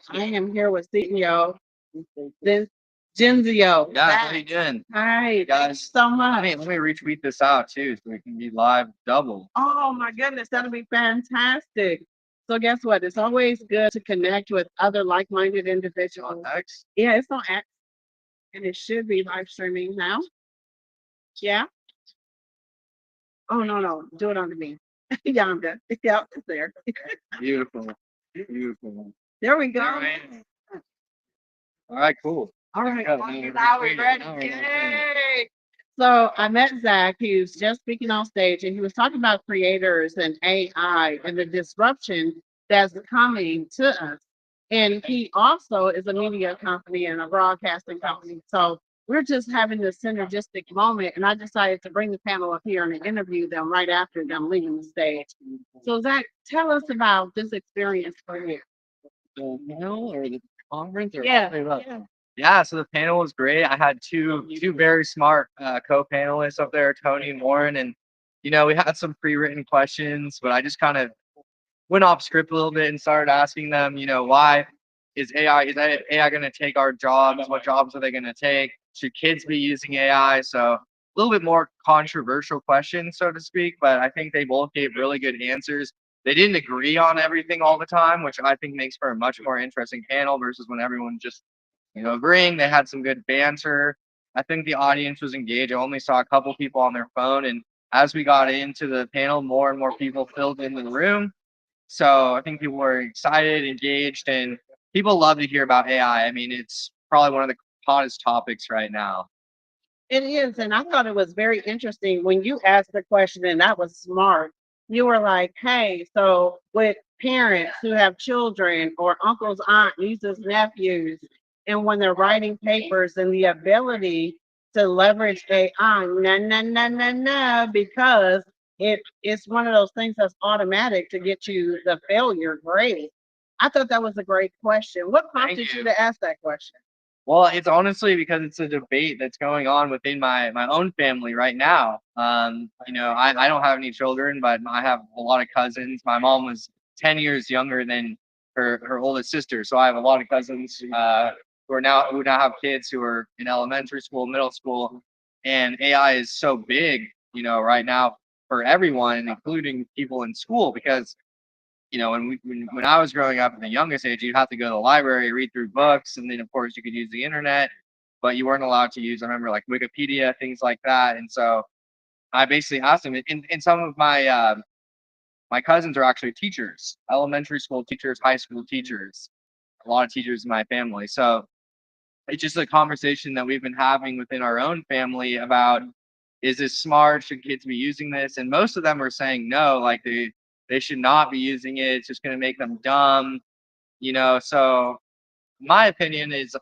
I am here with CEO Then Genzio. Yeah, how you doing? Hi, thanks so much. Let me retweet this out too, so we can be live double. Oh my goodness, that'll be fantastic. So guess what? It's always good to connect with other like-minded On individuals. X. Yeah, it's on X, and it should be live streaming now. Yeah. Oh no, do it on me. Yonder. Yeah, it's there. Beautiful, beautiful. There we go. All right, all right, cool. All right, Yeah, now we're ready. now we're ready. Yay! So I met Zach. He was just speaking on stage, and he was talking about creators and AI and the disruption that's coming to us. And he also is a media company and a broadcasting company. So we're just having this synergistic moment, and I decided to bring the panel up here and interview them right after them leaving the stage. So Zach, tell us about this experience for you. The panel or the conference or Yeah, say what? yeah. Yeah, so the panel was great. I had two very smart co-panelists up there, Tony and Warren, and we had some pre-written questions, but I just kind of went off script a little bit and started asking them, why is AI going to take our jobs? What jobs are they going to take? Should kids be using AI? So a little bit more controversial questions, so to speak, but I think they both gave really good answers. They didn't agree on everything all the time, which I think makes for a much more interesting panel versus when everyone just, agreeing. They had some good banter. I think the audience was engaged. I only saw a couple people on their phone, and as we got into the panel, more and more people filled in the room. So I think people were excited, engaged, and people love to hear about AI. I mean, it's probably one of the hottest topics right now. It is, and I thought it was very interesting when you asked the question, and that was smart. You were like, "Hey, so with parents who have children or uncles, aunts, nieces, nephews, and when they're writing papers and the ability to leverage AI, no, because it's one of those things that's automatic to get you the failure grade." I thought that was a great question. What Thank prompted you you. to ask that question? Well, it's honestly because it's a debate that's going on within my own family right now. I don't have any children, but I have a lot of cousins. My mom was 10 years younger than her oldest sister, so I have a lot of cousins who now have kids who are in elementary school, middle school, and AI is so big, right now for everyone, including people in school, because when I was growing up at the youngest age, you'd have to go to the library, read through books, and then of course you could use the internet, but you weren't allowed to use, I remember, like Wikipedia, things like that. And so I basically asked them, and some of my cousins are actually teachers, elementary school teachers, high school teachers, a lot of teachers in my family. So it's just a conversation that we've been having within our own family about, is this smart? Should kids be using this? And most of them are saying no, like they should not be using it. It's just going to make them dumb, So my opinion is,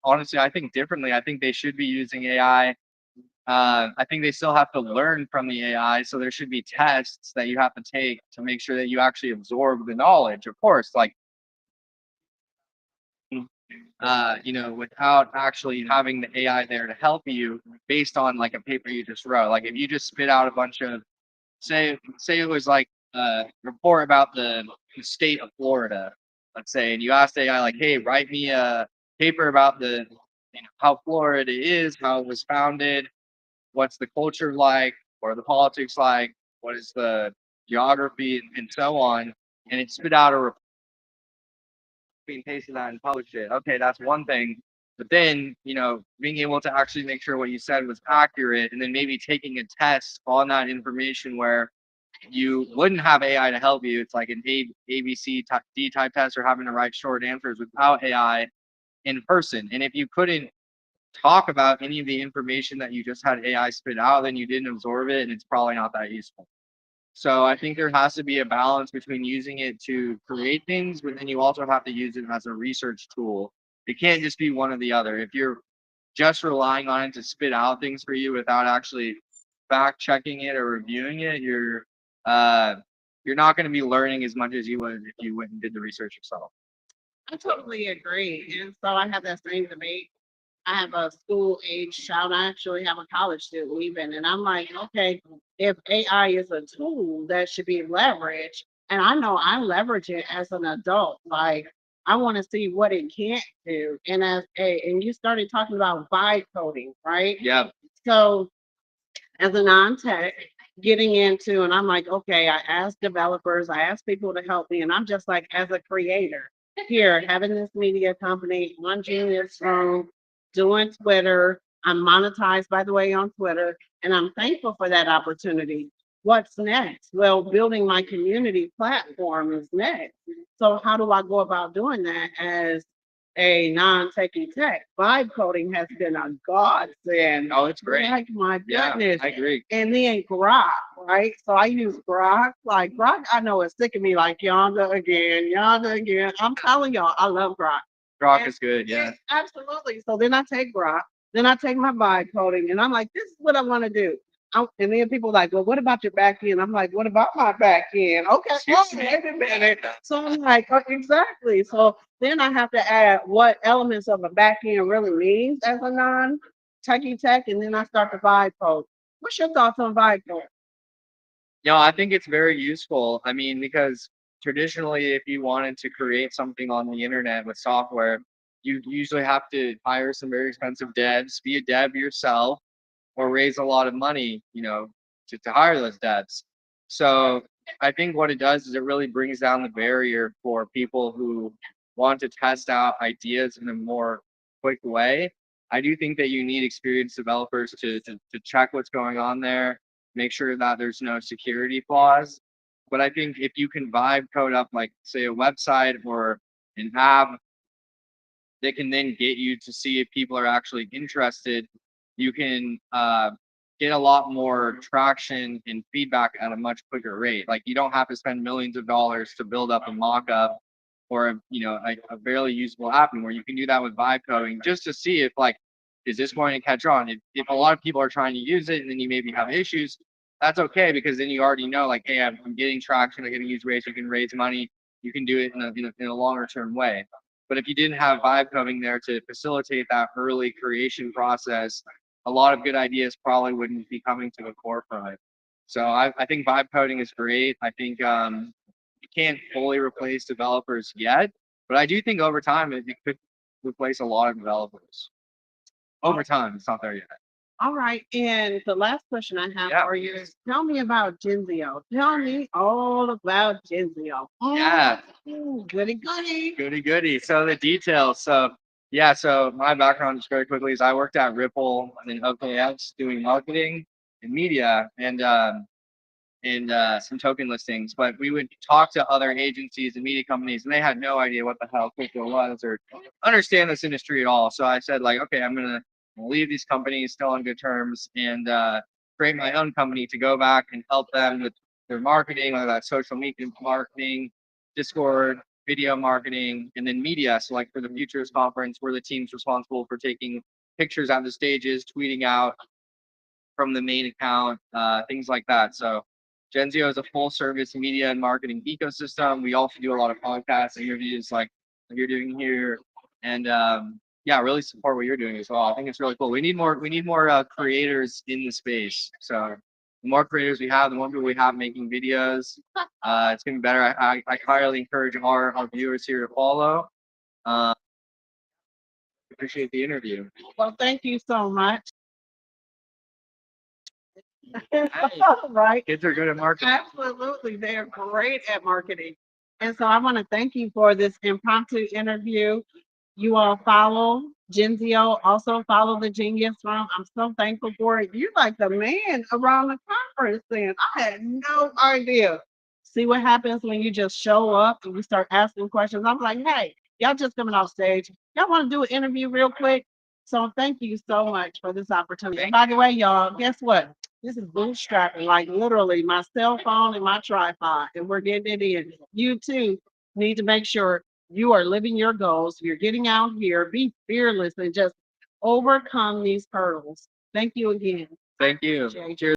honestly, I think differently. I think they should be using AI. I think they still have to learn from the AI, so there should be tests that you have to take to make sure that you actually absorb the knowledge. Of course, like without actually having the AI there to help you based on like a paper you just wrote. Like if you just spit out a bunch of, say it was like a report about the state of Florida, let's say, and you asked AI like, hey, write me a paper about how Florida is, how it was founded, what's the culture like, what are the politics like, what is the geography, and so on, and it spit out a report and pasted that and published it. Okay, that's one thing. But then, being able to actually make sure what you said was accurate, and then maybe taking a test on that information where you wouldn't have AI to help you. It's like an ABC type, D type test, or having to write short answers without AI in person. And if you couldn't talk about any of the information that you just had AI spit out, then you didn't absorb it, and it's probably not that useful. So I think there has to be a balance between using it to create things, but then you also have to use it as a research tool. It can't just be one or the other. If you're just relying on it to spit out things for you without actually fact checking it or reviewing it, uh, you're not going to be learning as much as you would if you went and did the research yourself. I totally agree. And so I have that same debate. I have a school age child. I actually have a college student leaving. And I'm like, okay, if AI is a tool that should be leveraged, and I know I leverage it as an adult, like I want to see what it can't do. And you started talking about vibe coding, right? Yeah. So as a non-tech, getting into, and I'm like, okay, I asked developers, I asked people to help me, and I'm just like, as a creator, here, having this media company, launching this room, doing Twitter. I'm monetized, by the way, on Twitter, and I'm thankful for that opportunity. What's next? Well, building my community platform is next. So how do I go about doing that as a non-techie tech? Vibe coding has been a godsend. Oh, it's great. Like my Yeah, goodness. I agree. And then Grok, right? So I use Grok. Like Grok, I know it's sick of me like yonder again, yonder again. I'm telling y'all, I love Grok. Grok And is good. Yeah. absolutely. So then I take Grok, then I take my vibe coding, and I'm like, this is what I want to do. And then people like, well, what about your back end? I'm like, what about my back end? Okay, wait a minute. So I'm like, oh, exactly. So then I have to add what elements of a back end really means as a non-techie tech, and then I start the vibe code. What's your thoughts on vibe code? I think it's very useful. I mean, because traditionally, if you wanted to create something on the internet with software, you usually have to hire some very expensive devs, be a dev yourself, or raise a lot of money, to hire those devs. So I think what it does is it really brings down the barrier for people who want to test out ideas in a more quick way. I do think that you need experienced developers to check what's going on there, make sure that there's no security flaws. But I think if you can vibe code up like say a website or an app that can then get you to see if people are actually interested, you can get a lot more traction and feedback at a much quicker rate. Like you don't have to spend millions of dollars to build up a mock-up or a barely usable app anymore. You can do that with vibe coding just to see if like is this going to catch on. If a lot of people are trying to use it and then you maybe have issues, that's okay because then you already know like, hey, I'm getting traction, I'm getting user base, you can raise money, you can do it in a longer term way. But if you didn't have vibe coding there to facilitate that early creation process, a lot of good ideas probably wouldn't be coming to the forefront. So I think vibe coding is great. I think you can't fully replace developers yet, but I do think over time it could replace a lot of developers. Over time, it's not there yet. All right. And the last question I have Yeah. for you is tell me about Genzio. Tell me all about Genzio. Yeah. Goody goody. Goody goody. So the details. So yeah, so my background just very quickly is I worked at Ripple and then OKX doing marketing and media and some token listings. But we would talk to other agencies and media companies and they had no idea what the hell crypto was or understand this industry at all. So I said like, okay, I'm gonna leave these companies still on good terms and create my own company to go back and help them with their marketing, whether that's social media marketing, Discord, video marketing, and then media. So like for the Futurist conference, we're the teams responsible for taking pictures on the stages, tweeting out from the main account, things like that. So Genzio is a full service media and marketing ecosystem. We also do a lot of podcasts, interviews like you're doing here, and yeah, really support what you're doing as well. I think it's really cool. We need more creators in the space. So the more creators we have, the more people we have making videos, it's gonna be better. I highly encourage our viewers here to follow. Uh, Appreciate the interview. Well, thank you so much. Hey, Right. kids are good at marketing. Absolutely. They're great at marketing. And so I want to thank you for this impromptu interview. You all follow Genzio, also follow the Genius Room. I'm so thankful for it. You're like the man around the conference then. I had no idea. See what happens when you just show up and you start asking questions. I'm like, hey, y'all just coming off stage. Y'all want to do an interview real quick? So thank you so much for this opportunity. And by the way, y'all, guess what? This is bootstrapping, like literally my cell phone and my tripod, and we're getting it in. You too need to make sure you are living your goals. You're getting out here, be fearless, and just overcome these hurdles. Thank you again. Thank you. Jay. Cheers.